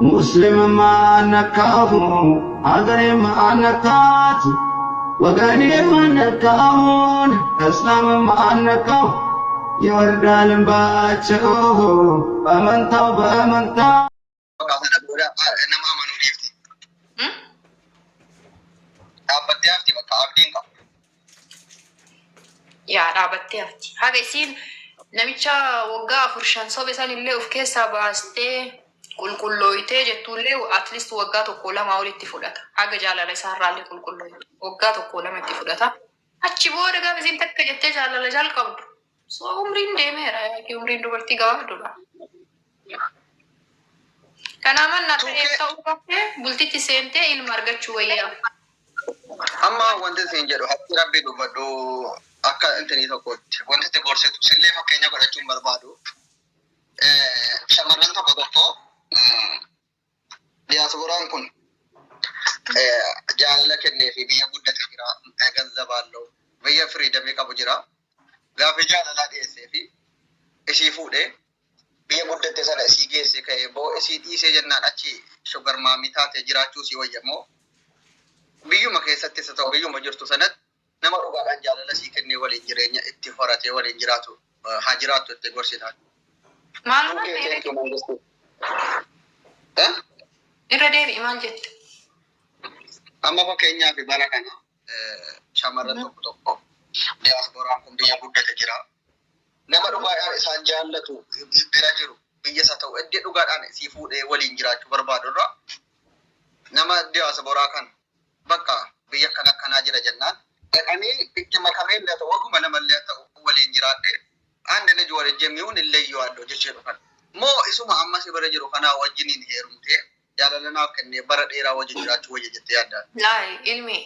مسلم ما نكاه هذا ما نكات وقالي ما نكاهون اسلام ما نكاه يوردان باچو بامنتاو بامنتاو انما امنوا ديفتي ابدي افتي بقى ابدين يا رابطتي افتي هذا يصير نميتشا وقا فرشان صوبي سالي اللي وفي كيسا باستي qulqulloytee jettullee at least waggaa tokko lama olitti fudhata. Haga jaalala isaarraallee qulqulloyte waggaa tokko lama itti fudhata. Achi booda gaafa isin takka jettee jaalala jalqabdu. So umriin deemeera yookiin umriin dubartii gabaabduudha. Kanaaf manna ta'ee ta'uu qabdee bultitti seentee ilma argachuu wayyaa. Amma wanti isin jedhu hatti rabbii dubbadhu akka intanii tokkotti wanti itti gorsitu sillee fakkeenya godhachuun barbaadu. Shamarran tokko tokko diyaaspooraan kun jaalala kennee fi biyya guddate jira ganzabaallee biyya firiidamii qabu jira gaafa jaalala dhiyeessee fi isii fuudhee biyya guddate sana isii geesse ka'ee boo isii dhiisee jennaan achi shogar maamii taatee jiraachuu si wayyamoo biyyuma keessatti isa ta'u biyyuma jirtu sanatti nama dhugaadhaan jaalala isii kennee waliin jireenya itti horatee waliin jiraatu haa jiraattu itti gorsitaan. Irra deebi'i maal jette? Amma fakkeenyaaf bara kana shamarran tokko tokko diyaaspooraan kun biyya guddate jira. Nama dhugaadhaan isaan jaallatu bira jiru biyya isa ta'u iddoo dhugaadhaan isii fuudhee waliin jiraachuu barbaadu irraa nama diyaaspooraan kan bakka biyya kanaa jira jennaan dhaqanii itti makamee illee ta'u akkuma namallee ta'u waliin jiraadhee አንድ ልጅ ወልጄ የሚሆን እለየዋለሁ ጀቼ ነው moo isuma amma si bara jiru kana wajjiniin heerumtee jaalalanaaf kennee bara dheeraa wajjin jiraachuu wayya jettee yaaddaa. Ilmi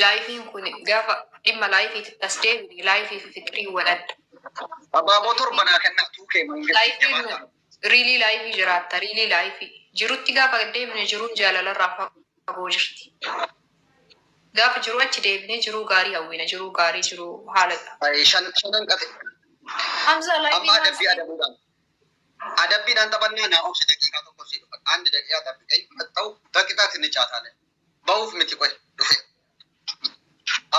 laayifiin kun gaafa dhimma laayifiitti as deebiin laayifii fi fikirii wadhadha. Abaaboo torbanaa kennaa tuukee laayifiin riilii laayifii jiraatta riilii laayifii jirutti gaafa deebine jiruun jaalalarraa fagoo jirti. Gaafa jiru achi deebine jiruu gaarii hawwina jiruu gaarii jiruu haala. Shanan qate. Hamza laayifii. Amma adabbii adabuudhaan. Adabbii dan tapannaa naa obsi daqiiqaa tokko si dhufa. Andi daqiiqaa taphee maxxawu daqiiqaa sinni caataale. Bahuuf miti qoy dhufe.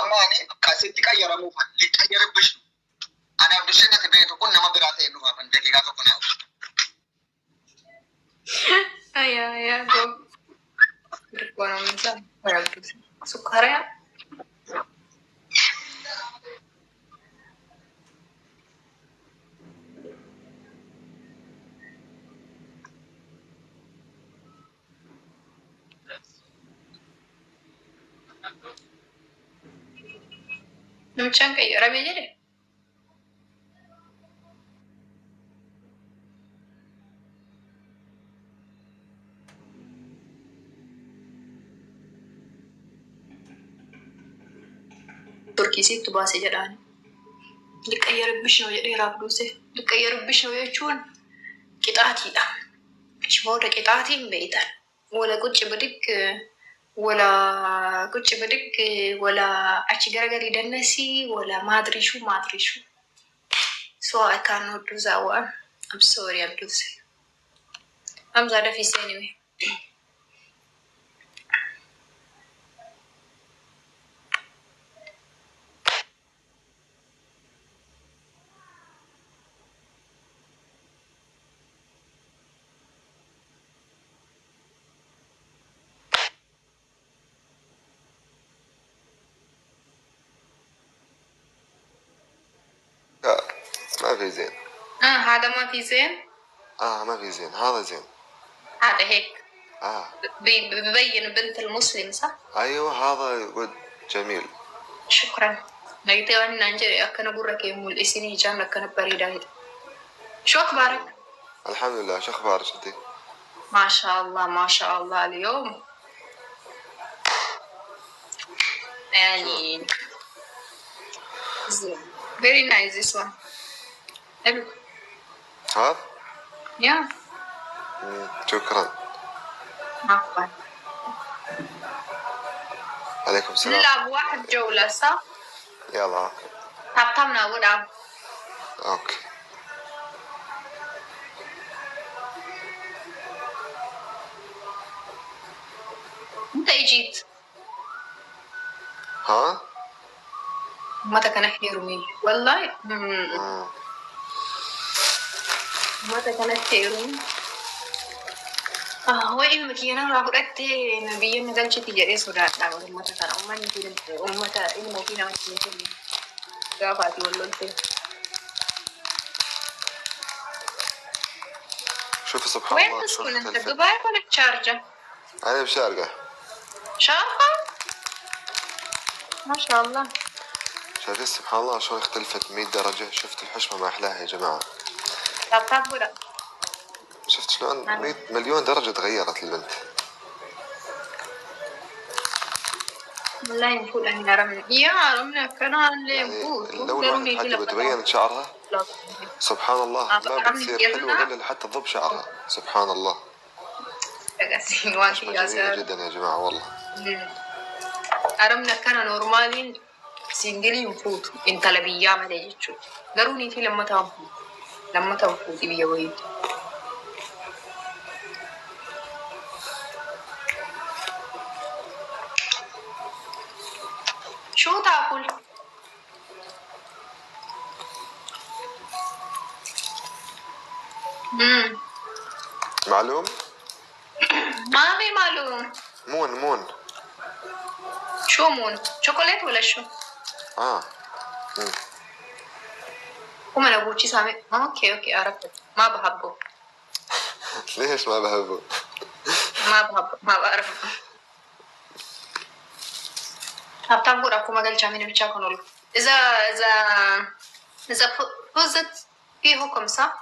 Amma ani kasitti qayyaramuuf liqayyaribbish. Ani abdushin nati beetu kun nama biraa ta'e dhufaafan daqiiqaa tokko naa obsi. Aya go. Dirqoon amsa barabdusi. Sukkaara. Macam kayak ramai je deh. Turki sih tu bahasa jalan. Dikayer bisno jadi rabu sih. Dikayer bisno ya cuan. Kita hati dah. Cuma udah kita hati beda. Wala kucing bedik. ولا كنت بدك ولا أشجرجري دنسي ولا ما أدري شو سواء كانوا دوزاوا I'm sorry I'm دوزي I'm زادة في سينوي ما في زين. هذا ما في زين؟ ما في زين هذا زين. هذا هيك. ببين بنت المسلم صح؟ أيوة هذا يقول جميل. شكرا. نجتي وانا نجري أكنا برك يوم الإسنين جام لك أنا بريدة. شو أخبارك؟ الحمد لله شو أخبارك أنت؟ ما شاء الله ما شاء الله اليوم. يعني. Very nice this one. حلو. ها؟ Yeah. شكرا. عفوا. عليكم السلام. نلعب واحد جولة صح؟ يلا. طبطبنا ونلعب. اوكي. انت اجيت ها؟ متى كان حيرمي والله متى كان حيرمي هو ilmi kiyana irraa fudhattee biyya na galchiti jedhee sodaadha ummata kana ummata ilma ofii namatti hin kennu gaafa ati wal lolte. شوفي سبحان وين الله تسكن شلون انت اختلفت. دبي ولا بشارجة؟ أنا بشارقة. شارقة؟ ما شاء الله. شايفين سبحان الله شلون اختلفت 100 درجة. شفت الحشمة ما أحلاها يا جماعة. طب ولا شفت شلون 100 مليون درجة تغيرت البنت. والله ينفول أن رمنا يا رمنا كان اللي يعني ينفوت لو الواحد تحجبت بينت شعرها سبحان الله ما بتصير حلوة إلا حتى تضب شعرها. سبحان الله. حشمة جميلة جدا يا جماعة والله. أرمنا كان نورمالين سنجلي ينفوت انت لبيا ما تجيتشو ضروري في لما تنفوت بيا وين شو تاكل؟ معلوم؟ ما في معلوم. مون. شو مون؟ شوكولات ولا شو؟ هم انا ابوتشي سامي اوكي عرفت ما بحبه. ليش ما بحبه؟ ما بحبه ما بعرف. هبتنقل أكو مجال جامين بيشاكنول إذا فزت فيه حكم صح؟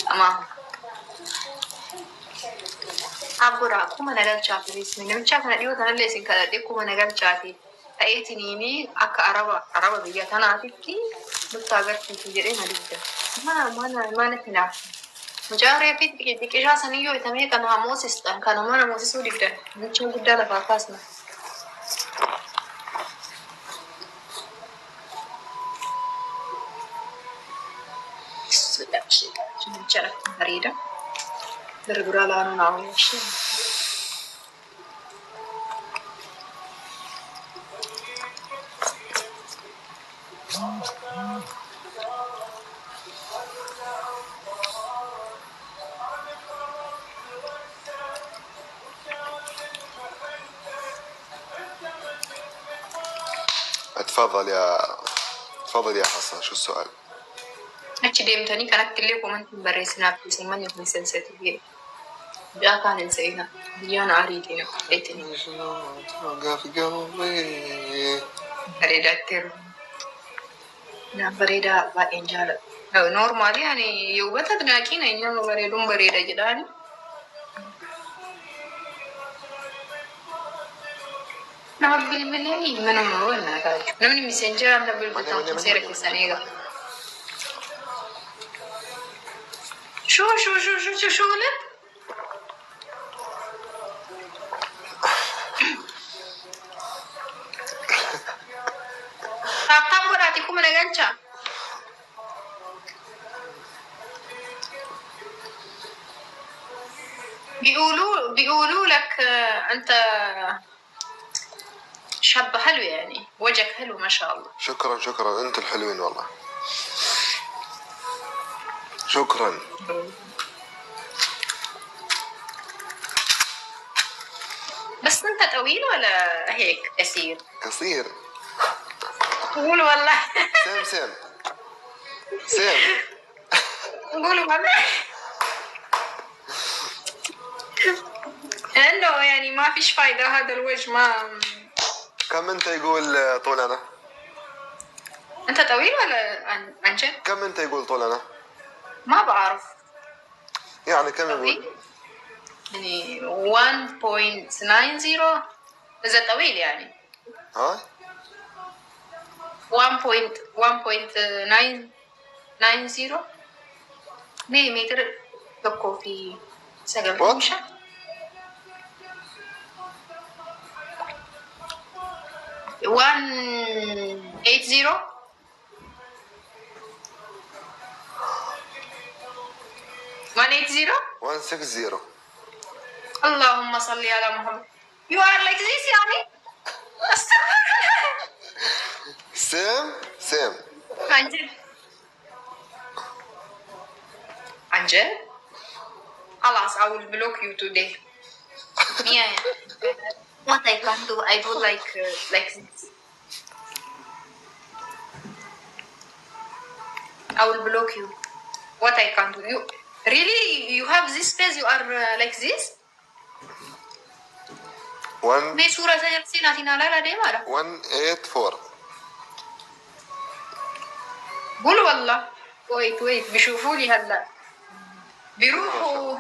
تمام. أبغى أكو مجال جامين بيسمين بيشاكنا ديو تنا ليسين كذا ديكو مجال جاتي أيتنيني أك عربة بيجاتنا عتيكي بتاعك تيجي هذيك ما نتنا مجاري في ديكيشا سنيو يتمي كان هموسس كان ما هموسس وديكده نشوف ديكده لفاكاسنا شنو بريدة درجة لا أنا ناوي شيء تفضل يا حسن. شو السؤال؟ أكيد كانت كل كومنت بريسنا في سمن يكون سنسيتيف جا كان إنسانا ديانا عريتنا إتني بريدة تر بريدة بإنجال أو نورمال يعني يوبتا تناكينا إنه بريدون بريدة جداني نعم بالبلي من أمورنا كذا نمني مسنجر أنا بالبتان كسيرة كسانيغا شو لك تاكم براتي كم نجانشا بيقولوا لك أنت شاب حلو يعني وجهك حلو ما شاء الله. شكرا انتوا الحلوين والله. شكرا. بس انت طويل ولا هيك قصير؟ قصير. قول والله. سيم. قول والله. انه يعني ما فيش فايدة هذا الوجه ما. كم انت يقول طول انا؟ انت طويل ولا عن جد؟ كم انت يقول طول انا؟ ما بعرف. يعني كم يقول؟ يعني 1.90 إذا طويل يعني. ها؟ 1.90 متر تكو في سجل مشا. 180 180 180. 160. اللهم صل على محمد. You are like this يعني. same. عن جد. عن جد. خلاص I will block you today. Yeah. What I can do, I do like this. I will block you. What I can do, you really you have this face, you are like this. One. ما صورة سجلتينا تينا لا دي مرة. 184. قول والله. wait بيشوفوا لي هلا. بيروحوا.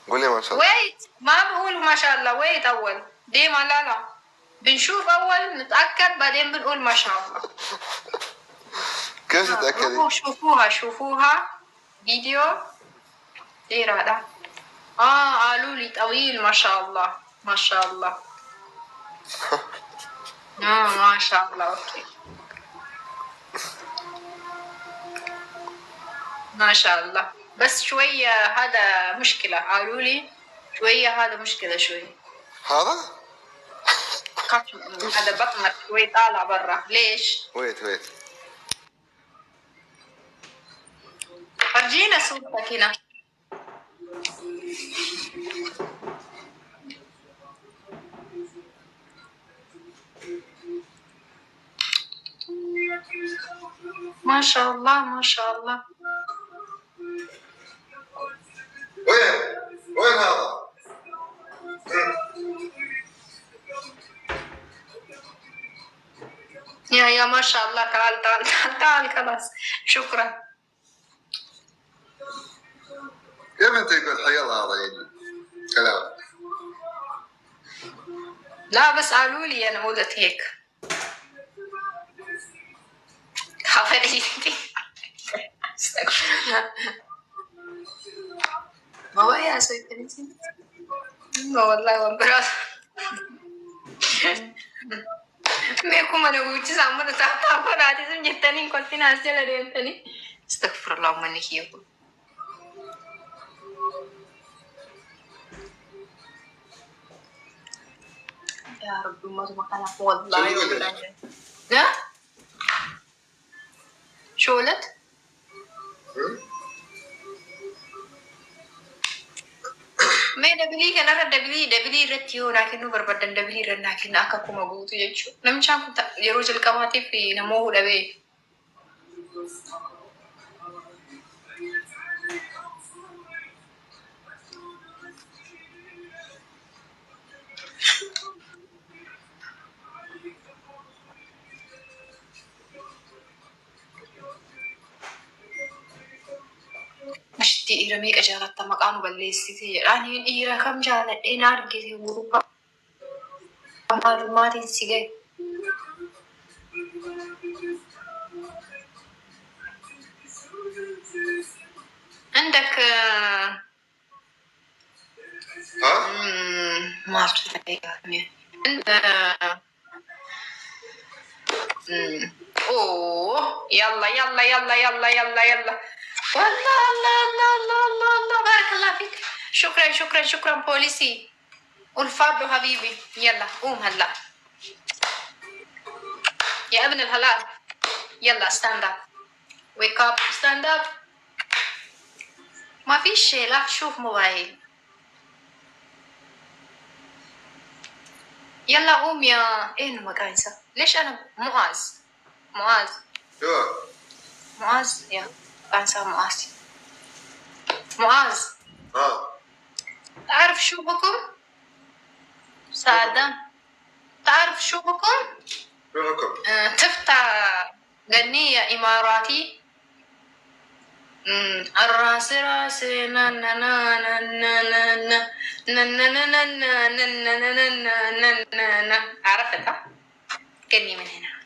قولي ما شاء الله. wait ما بقول ما شاء الله. wait أول. ديما لا. بنشوف أول نتأكد بعدين بنقول ما شاء الله. كيف تتأكدي؟ شوفوها فيديو. ايه هذا؟ قالوا لي طويل ما شاء الله. ما شاء الله. ما شاء الله. اوكي. ما شاء الله. بس شوية هذا مشكلة. قالوا لي شوية هذا مشكلة شوية. هذا؟ هذا بطنك شوي طالع برا. ليش؟ ويت. فرجينا صورتك هنا. ما شاء الله ما شاء الله. وين هذا؟ يا ما شاء الله. تعال خلاص. شكرا. كيف انت يقول حي الله هذا يعني كلام؟ لا بس قالوا لي انا قلت هيك. خبريتي. ما هو يا سويتني. ما والله وبراس. ميكو ما نقولش سامو تحت فراتي سنجتني كنت ناسي لدينتني. استغفر الله منك يقول. يا رب ما تمكن والله والله. لا شولت ما دبلي كان أرد دبلي رتيو لكنه بربدن دبلي رن لكن أكاكو مبوط يجوا نم شام كنت يروج الكواتي في نموه دبي أشتي إيرميك أجارة مكانه بالليستي يعني إيرا كم جالت إنار جزء وروبا معلومات سيجي عندك ما أعرف أوه يلا والله الله بارك الله فيك. شكرا بوليسي والفابلو حبيبي. يلا قوم هلا يا ابن الحلال. يلا stand up wake up stand up. ما في شيء. لا تشوف موبايل. يلا قوم يا ايه مكانسة. ليش انا معاذ يا كانسة معاذ تعرف شو بكم سعادة؟ تعرف شو بكم؟ تفتح غنية إماراتي الراس راسي عرفتها؟ كني من هنا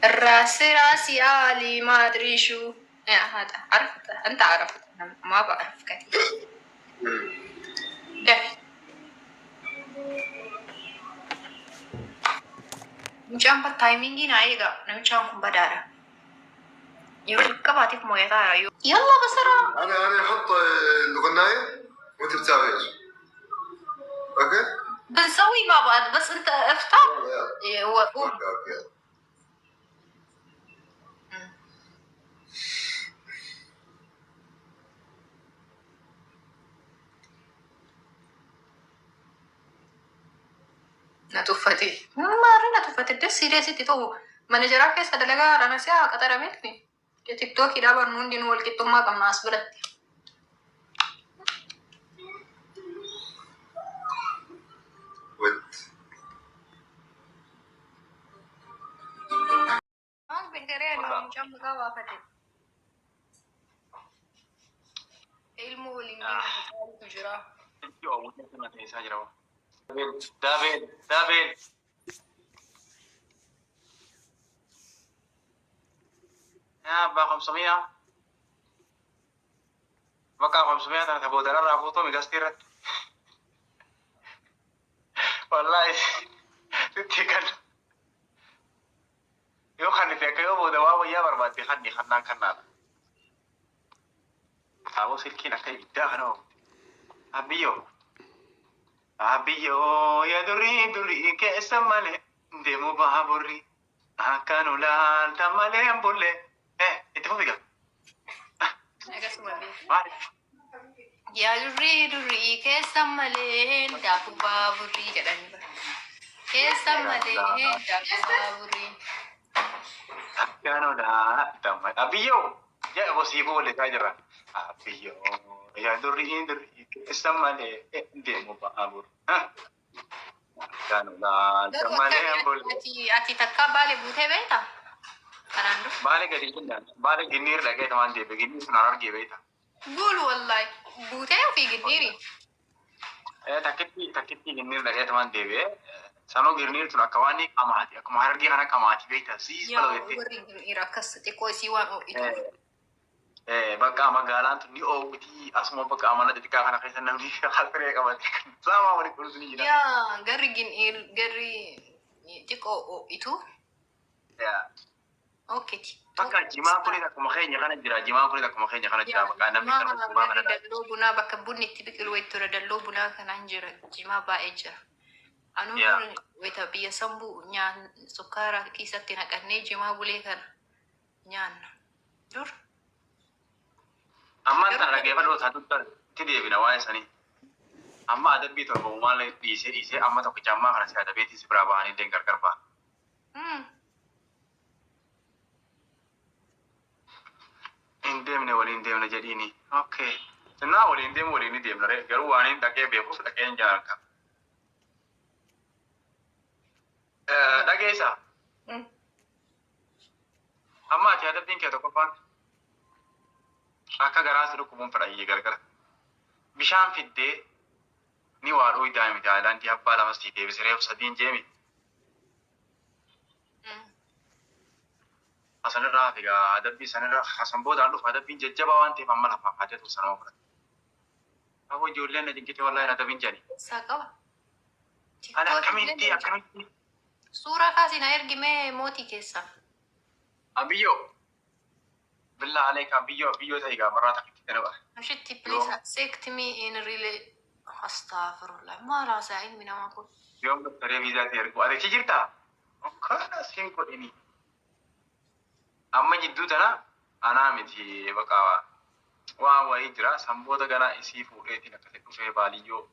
الراس راسي آلي ما أدري شو. هذا عرفتها. أنت عرفتها. أنا ما بعرف كثير. Macam apa timingnya naik gak? Macam aku badara. يوشك بعتك مويتا يلا بسرعة. انا احط الغنايه وانت بتساوي ايش؟ اوكي؟ بنسوي مع بعض بس انت افتح وقوم. اوكي. Natuffati. Maarri natuffati. Iddoo siiriyeesitti ta'u mana jaraa keessa dalagaa rana si'a qaxarameetni. Tiktookii dhaaban hundi nu walqixxummaa qabna as biratti. Maal beekaree ani mucaan maqaa baafate. Ilmu waliin deemu jira. David. Ya, 500. Bakka 500 tana boodara irraa fuutoo migastii irratti. Wallahi sitti kan yoo kan itti akka yoo booda waa wayyaa barbaadde kanni kannaan kannaadha. Kitaaboo silkiin akka ibiddaa kana oomte. Abiyyoo yaa durii keessa malee deemu baaburri akkaan ulaalta malee hin bulle. Itti fufiga. Maali? Yaa durii keessa malee daaku baaburrii jedhanii bara. Keessa malee daaku baaburrii. Akkaan ulaalta malee. Abiyyoo yaa bosii boolletaa jira. Abiyyoo yaa durii keessa malee deemu baaburri. Akkaan ulaalta malee hin bulle. Ati takka baale buutee beektaa? Kanaan dura. Baale gadi jennaan. Baale ginniir dhaqee tamaan deebi'e. Ginniir sun argee beektaa. Bulu wallahi. Buutee ofii ginniiri. Takkitti ginniir dhaqee tamaan deebi'e. Sanoo ginniir sun akka waan qamaati. Akkuma hargee kana qamaati beektaa. Siis bala Yaa beektee. warri ginniira akkas xiqqoo isii waan ho'itu. Bakka magaalaan tun ni oowwitii asuma bakka mana xixiqqaa kana keessa namni halkaree qabatee kan saamaa waliin kunuunsu ni jira. Yaa garri ginniir garri xiqqoo ho'itu. Okketi. Bakka jimaa kunis akkuma keenya kana jira. Jimaa kunis akkuma keenya kana jira. Bakka namni kan jimaa kana dha. Dalloo bunaa bakka bunni itti biqilu wayitti dalloo bunaa kanaan jira. Jimaa baay'ee jira. Anuun wayita biyya sambuu nyaan sukkaara keessatti naqannee jimaa bulee kana nyaanna. Dur. Amma tana dhaggeeffadhu itti deebina waa'ee sanii. Amma adabbii torba uumaan dhiisee amma tokkicha ammaa kana si adabeetii si biraa bahanii illee gargar ba'a. Hin deemne waliin deemne jedhiini. Okay. Sinnaa waliin deemu waliin ni deemna ree. Garuu waan hin dhaqee beekuuf dhaqee hin jaalladha. Dhageessa. Amma ati adabbiin kee tokkoffaan akka garaasi dhukkubuun fedhayyee gargara. Bishaan fiddee ni waa dhooyi daa'imti haayilaandii abbaa lamas sii deebisee reefu sadiin jeemi. Hasanirraa fi adabbii sanirra hasan boodaan dhufa adabbiin jajjabaa waan ta'eef amma lafaa kaatee tuusa nama fudhata. Akkoo ijoolleen na jinkite wallaahi adabbiin jedhani. Isaa qaba. Ani akkamitti. Suuraa kaasii na ergimee mootii keessaa. Abiyyoo. Billaa aleekaa biyyoo ta'e gaamarraa takkitti darbaa. Ashitti please accept me in really astaghfirullah. Maala saa ilmi namaa kun. Yoom doktoree viizaatii ergu adeechi jirtaa? Okkaana siin godhini. Amma jidduu tana anaa miti bakka waan wayii jira sanboota ganaa isii fuudheetiin akkasii dhufee baaliyyoo.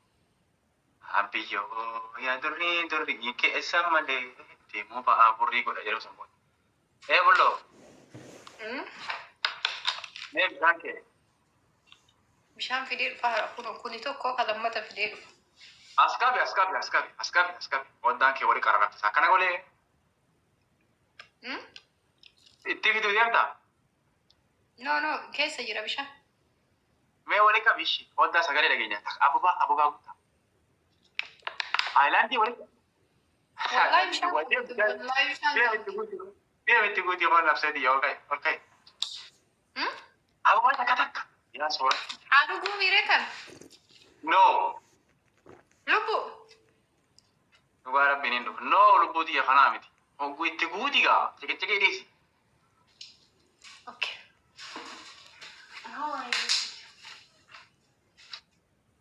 Abiyyoo yaa durii keessa malee deemuu ba'aa burrii godha jedhu sanboota. Bulloo. Mee bishaan kee. Bishaan fidee dhufa kuni tokko ka lammata fidee dhufa. Askaabi. Waddaan kee walii qararrattisa. Akkana golee. Itti fiduu deemtaa? No, keessa jira bishaan. Mee walii qabiishi. Waddaa sagalee dhageenya. Abubaa guutaa. Haayilaandii walii. Wallahi bishaan. Deemitti guutii waan labseetii yaa ol ka'e. Abubaa takka. Yaa soora. Haa dhuguu miiree kan? No. Lubbu. Dhugaa rabbiin hin dhufu. No lubbuutii kanaa miti. Hogguu itti guutii gaa. Ciqicciqii dhiisi. Okay.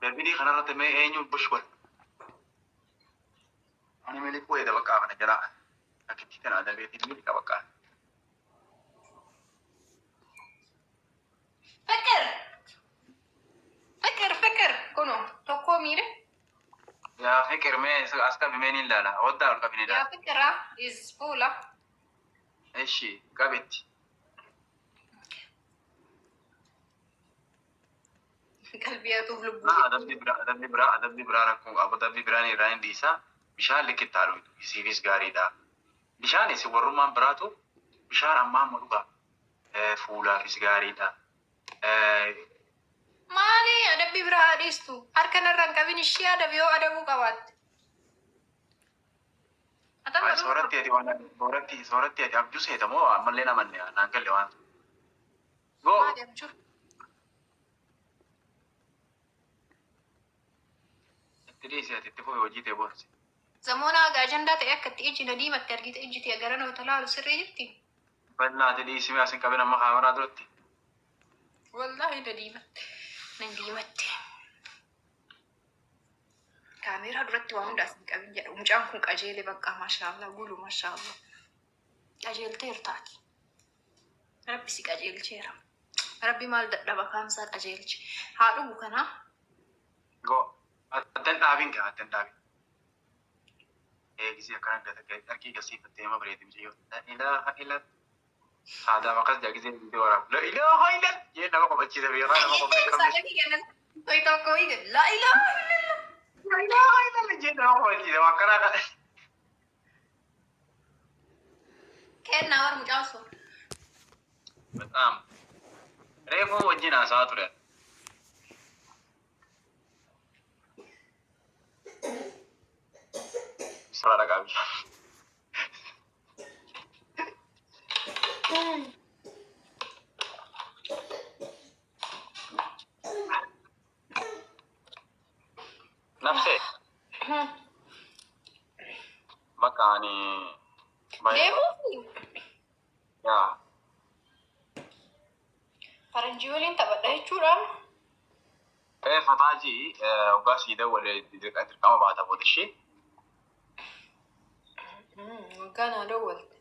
دربيني خنا رت ما أينو بشوال أنا ملك بوي ده بقى أنا جرا أكيد تنا ده بيتي ملك بقى فكر كنو تقوى ميري يا فكر ما أسكت بمين لا ودا ولا بمين يا لا فكرة is فولا إيش قابت قلبي يطلب أدبني برا ركو أبو دبي براني راين ديسا بشان لك التعلم سيريس غاري دا بشان يسي ورمان براتو بشان أمام ملوكا فولا ريس غاري دا مالي أدبي برا ديستو هركن الرنكبين الشيء أدبي هو أدبو كوات سورتي أدي وانا سورتي أدي أبجو سيدا مو عملنا مني أنا أنقل لوان go ما أدبجو تريسي تتفوي وجيتي بورسي زمونا أجندة تأكد تيجي نديمة ترجيت إجي تيجرنا وتلالو سري جرتي بدنا تديسي ما أسن كبيرا ما خامرا دروتي والله نديمة كاميرا درت وهم داس كابين جا ومجان كون أجيلي بقى ما شاء الله قولوا ما شاء الله أجيل تيرتاكي ربي سيك أجيل تيرا ربي مال دبا خامسات أجيل هادو بكنا go أتن دابين كا أتن دابين كيسي أكران كتا أكي كسي فتيما بريدي بجيو لا إله إلا هذا ما قصدي أكيد زي ورا لا إله إلا يلا ما قبل كذا بيرا ما قبل لا إله لا إله إلا جينا ما قبل كذا ما كنا كأن نور مجاوسو بتأم ريفو وجينا ساتورة سرارة كابي نفسي مكاني ديمو يا فرنجيولين تبدأ شورا فتاجي وقاسي دول تركما بعد أبو الشيء كان دول